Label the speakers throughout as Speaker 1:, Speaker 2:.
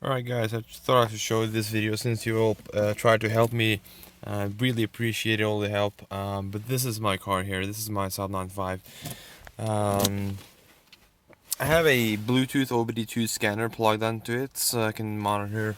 Speaker 1: Alright guys, I just thought I should show this video since you all tried to help me. I really appreciate all the help. But this is my car here. This is my Saab 95. I have a Bluetooth OBD2 scanner plugged onto it so I can monitor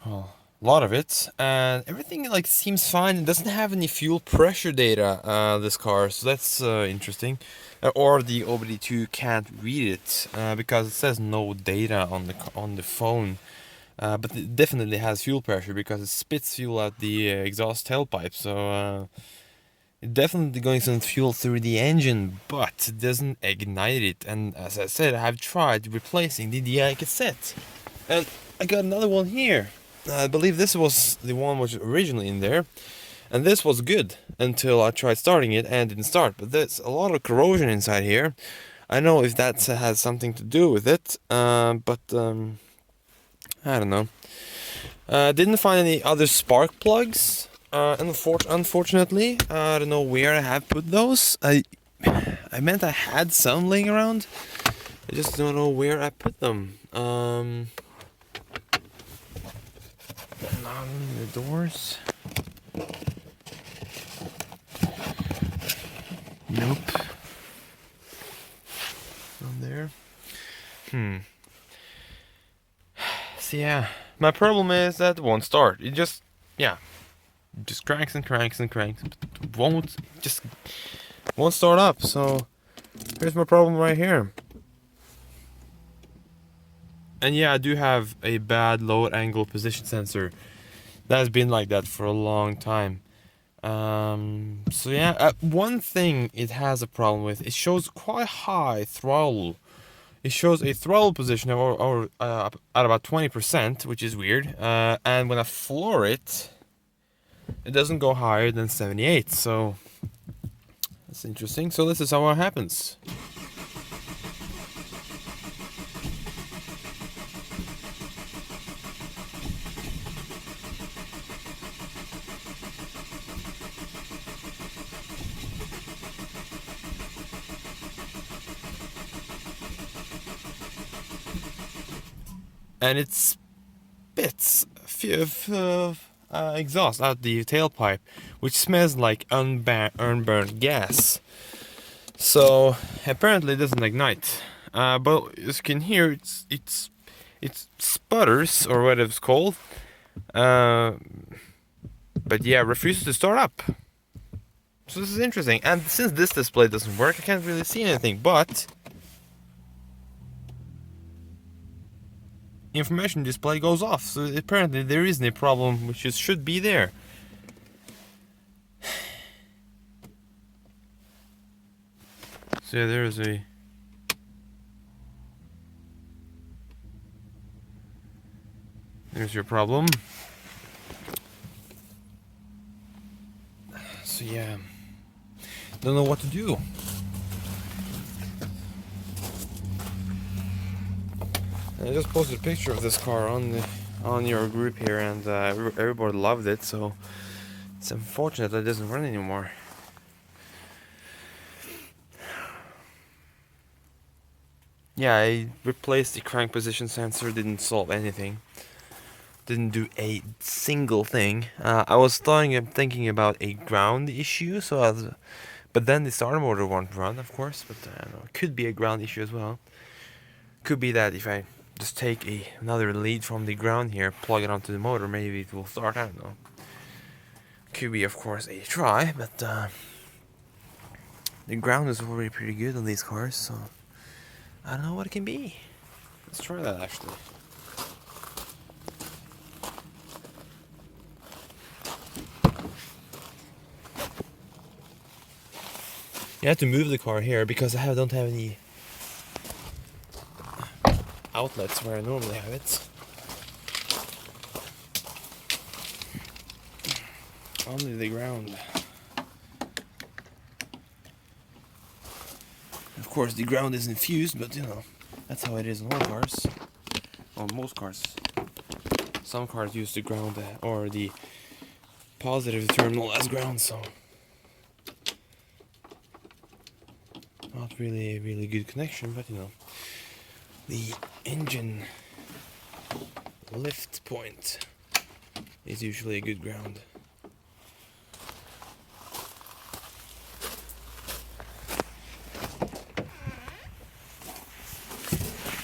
Speaker 1: a lot of it. And everything like seems fine. It doesn't have any fuel pressure data, this car, so that's interesting. Or the OBD2 can't read it because it says no data on the phone. But it definitely has fuel pressure because it spits fuel out the exhaust tailpipe. So it definitely going some fuel through the engine, but it doesn't ignite it. And as I said, I have tried replacing the DI cassette, and I got another one here. I believe this was the one which was originally in there, and this was good until I tried starting it and it didn't start. But there's a lot of corrosion inside here. I know if that has something to do with it, but I don't know. Didn't find any other spark plugs. Unfortunately, I don't know where I have put those. I meant I had some laying around. I just don't know where I put them. Not in the doors. Nope. Not there. So yeah, my problem is that it won't start. It just cranks and cranks and cranks. But won't start up. So here's my problem right here. And yeah, I do have a bad load angle position sensor. That has been like that for a long time. So yeah, one thing it has a problem with, it shows quite high throttle. It shows a throttle position at about 20%, which is weird. And when I floor it, it doesn't go higher than 78. So that's interesting. So this is how it happens. And it spits exhaust out the tailpipe, which smells like unburned gas. So apparently it doesn't ignite. But as you can hear, it sputters, or what it's called. But yeah, refuses to start up. So this is interesting. And since this display doesn't work, I can't really see anything. But information display goes off, so apparently there isn't a problem which should be there. So yeah, there's your problem. So yeah, don't know what to do. I just posted a picture of this car on your group here, and everybody loved it. So it's unfortunate that it doesn't run anymore. Yeah, I replaced the crank position sensor. Didn't solve anything. Didn't do a single thing. I was thinking about a ground issue. But then the starter motor won't run, of course. But I don't know, it could be a ground issue as well. Could be that if I just take another lead from the ground here, plug it onto the motor, maybe it will start. I don't know. Could be, of course, a try, but the ground is already pretty good on these cars, so I don't know what it can be. Let's try that actually. You have to move the car here because I don't have any outlets where I normally have it. Only the ground. Of course, the ground isn't fused, but you know, that's how it is in all cars. Well, most cars. Some cars use the ground or the positive terminal as ground, so not really a really good connection, but you know, the engine lift point is usually a good ground.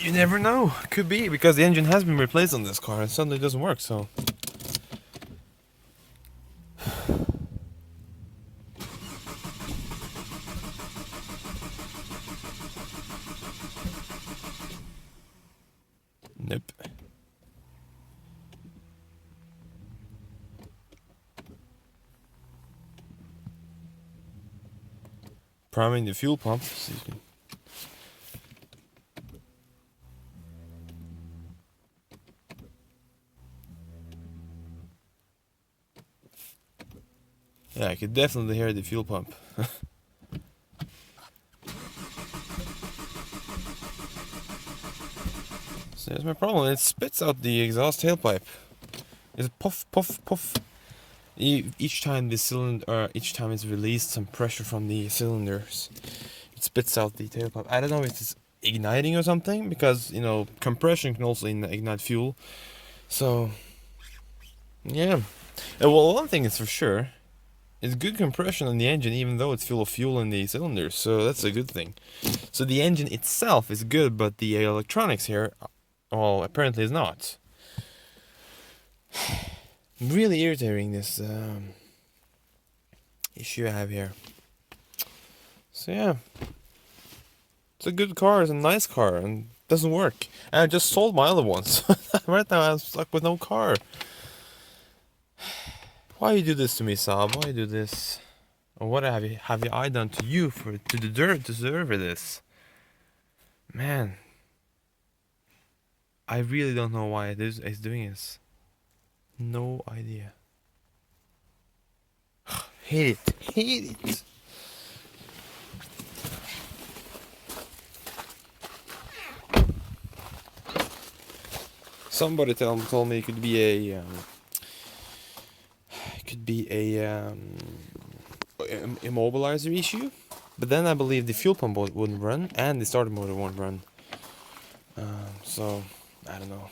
Speaker 1: You never know. Could be because the engine has been replaced on this car and suddenly it doesn't work, so. Nope. Priming the fuel pump. So you can yeah, I could definitely hear the fuel pump. So that's my problem. It spits out the exhaust tailpipe. It's puff, puff, puff. Each time the cylinder, each time it's released some pressure from the cylinders, it spits out the tailpipe. I don't know if it's igniting or something because you know compression can also ignite fuel. So yeah. Well, one thing is for sure. It's good compression on the engine even though it's full of fuel in the cylinders, so that's a good thing. So the engine itself is good, but the electronics here, well, apparently is not. Really irritating, this issue I have here. So yeah. It's a good car, it's a nice car, and doesn't work. And I just sold my other ones. Right now I'm stuck with no car. Why you do this to me, Saab? Why you do this? Or what have I done to you to deserve this? Man, I really don't know why it's doing this. No idea. Hate it. Somebody told me it could be a immobilizer issue, but then I believe the fuel pump wouldn't run and the starter motor won't run. So I don't know.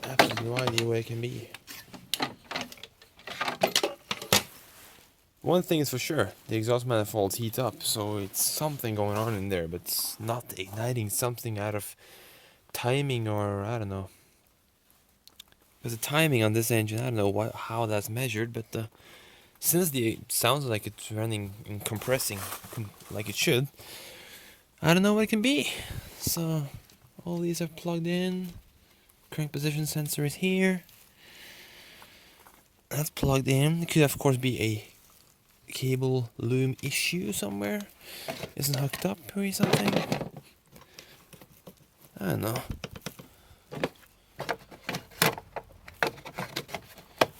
Speaker 1: Absolutely no idea what it can be. One thing is for sure, the exhaust manifolds heat up, so it's something going on in there, but it's not igniting something out of timing or I don't know. Because the timing on this engine, I don't know how that's measured, but since it sounds like it's running and compressing like it should, I don't know what it can be. So all these are plugged in. Crank position sensor is here. That's plugged in. It could of course be a cable loom issue somewhere. Isn't hooked up or something. I don't know.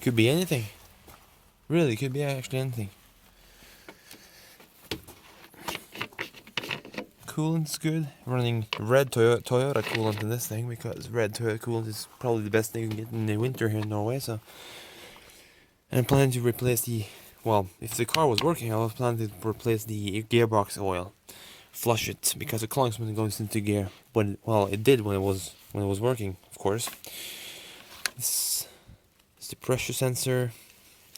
Speaker 1: Could be anything. Really, could be actually anything. Coolant's good. Running red Toyota coolant in this thing because red Toyota coolant is probably the best thing you can get in the winter here in Norway. So, and I'm planning to replace the. Well, if the car was working, I was planning to replace the gearbox oil, flush it because the clunks when it goes into gear. It did when it was working, of course. This is the pressure sensor.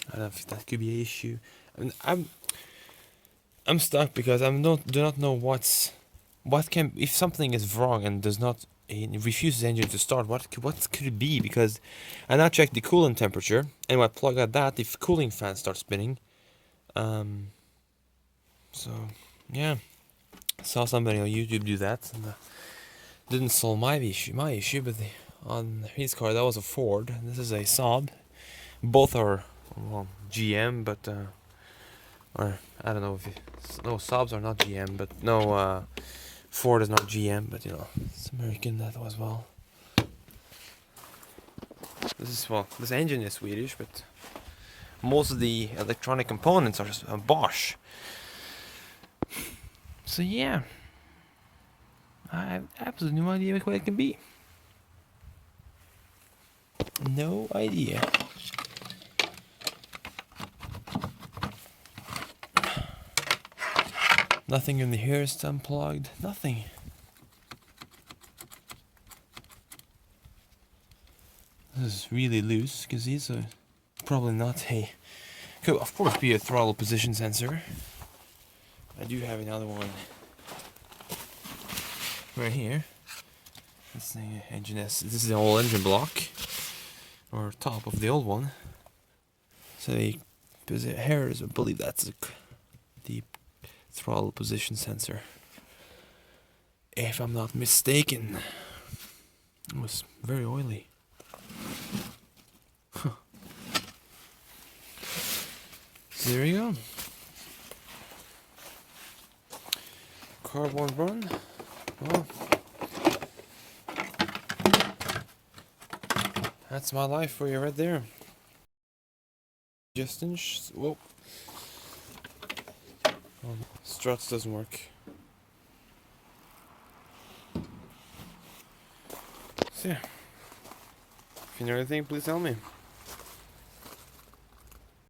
Speaker 1: I don't know if that could be an issue. I mean, I'm stuck because I do not know if something is wrong and it refuses the engine to start. What could it be? Because I now checked the coolant temperature, and when I plug at that, the cooling fan starts spinning. So yeah, I saw somebody on YouTube do that, and didn't solve my issue. But on his car, that was a Ford. This is a Saab. Both are GM, but or I don't know Saabs are not GM, but no. Ford is not GM, but you know, it's American that as well. This engine is Swedish, but most of the electronic components are Bosch. So yeah, I have absolutely no idea what it can be. No idea. Nothing in the hair is unplugged. Nothing. This is really loose, because these are probably not a... Could of course be a throttle position sensor. I do have another one right here. This thing, engine S. This is the whole engine block, or top of the old one. So here is, I believe that's the throttle position sensor. If I'm not mistaken, it was very oily. Huh. So there you go. Carb won't run. Well, that's my life for you right there. Whoa. Struts doesn't work. So yeah. If you know anything, please tell me.